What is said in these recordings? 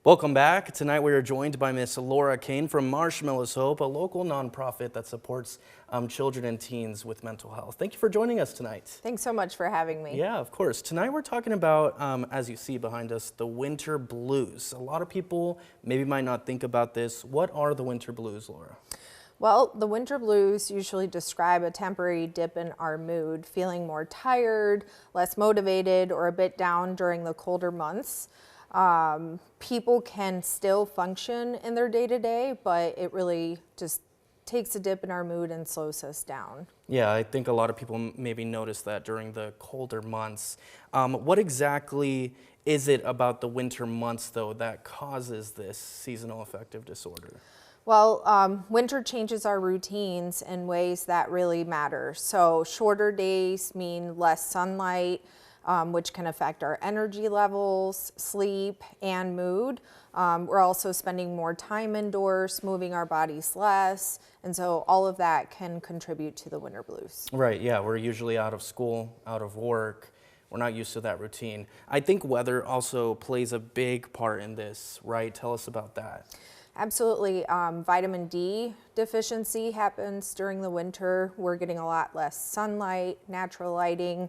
Welcome back. Tonight we are joined by Miss Laura Kane from Marshmallow's Hope, a local nonprofit that supports children and teens with mental health. Thank you for joining us tonight. Thanks so much for having me. Yeah, of course. Tonight we're talking about, as you see behind us, the winter blues. A lot of people maybe might not think about this. What are the winter blues, Laura? Well, the winter blues usually describe a temporary dip in our mood, feeling more tired, less motivated, or a bit down during the colder months. People can still function in their day-to-day, but it really just takes a dip in our mood and slows us down. Yeah, I think a lot of people maybe notice that during the colder months. What exactly is it about the winter months, though, that causes this seasonal affective disorder? Well, winter changes our routines in ways that really matter. So shorter days mean less sunlight, which can affect our energy levels, sleep, and mood. We're also spending more time indoors, moving our bodies less, and so all of that can contribute to the winter blues. Right, yeah, we're usually out of school, out of work. We're not used to that routine. I think weather also plays a big part in this, right? Tell us about that. Absolutely. Vitamin D deficiency happens during the winter. We're getting a lot less sunlight, natural lighting.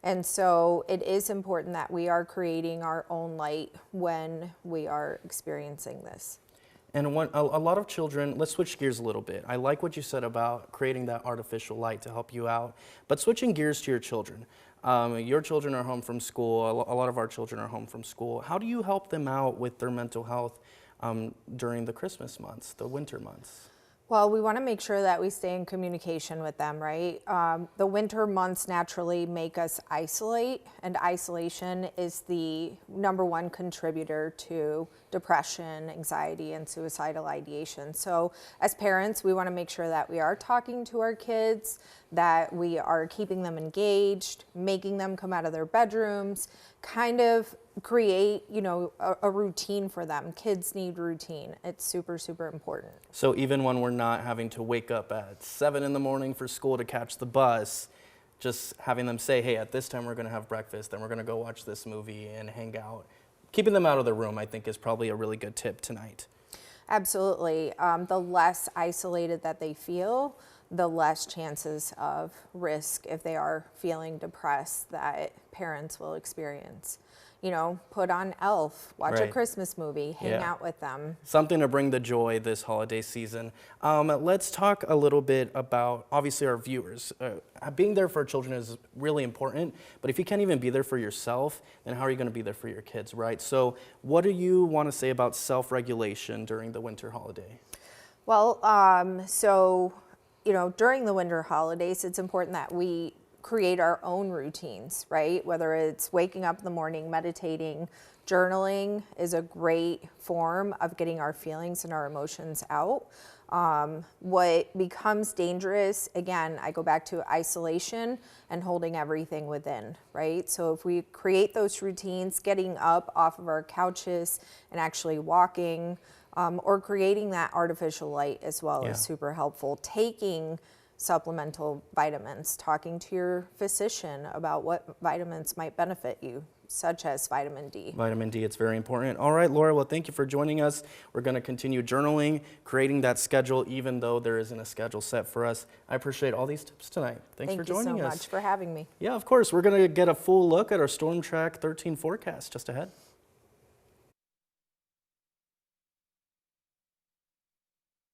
And so it is important that we are creating our own light when we are experiencing this. And a lot of children, let's switch gears a little bit. I like what you said about creating that artificial light to help you out, but switching gears to your children. Your children are home from school. A lot of our children are home from school. How do you help them out with their mental health during the Christmas months, the winter months? Well, we want to make sure that we stay in communication with them, right? The winter months naturally make us isolate, and isolation is the #1 contributor to depression, anxiety, and suicidal ideation. So as parents, we want to make sure that we are talking to our kids, that we are keeping them engaged, making them come out of their bedrooms, kind of create, a routine for them. Kids need routine. It's super, super important. So even when we're not having to wake up at 7 in the morning for school to catch the bus, just having them say, hey, at this time we're going to have breakfast, then we're going to go watch this movie and hang out. Keeping them out of the room, I think, is probably a really good tip tonight. Absolutely. The less isolated that they feel, the less chances of risk if they are feeling depressed that parents will experience. Put on Elf, watch a Christmas movie, hang out with them. Something to bring the joy this holiday season. Let's talk a little bit about, obviously, our viewers. Being there for children is really important, but if you can't even be there for yourself, then how are you going to be there for your kids, right? So what do you want to say about self-regulation during the winter holiday? Well, during the winter holidays, it's important that we create our own routines, right? Whether it's waking up in the morning, meditating, journaling is a great form of getting our feelings and our emotions out. What becomes dangerous, again, I go back to isolation and holding everything within, right? So if we create those routines, getting up off of our couches and actually walking, or creating that artificial light as well is super helpful. Taking supplemental vitamins, talking to your physician about what vitamins might benefit you, such as vitamin D. Vitamin D, it's very important. All right, Laura, well, thank you for joining us. We're going to continue journaling, creating that schedule, even though there isn't a schedule set for us. I appreciate all these tips tonight. Thanks for joining us. Thank you so much for having me. Yeah, of course. We're going to get a full look at our Storm Track 13 forecast just ahead.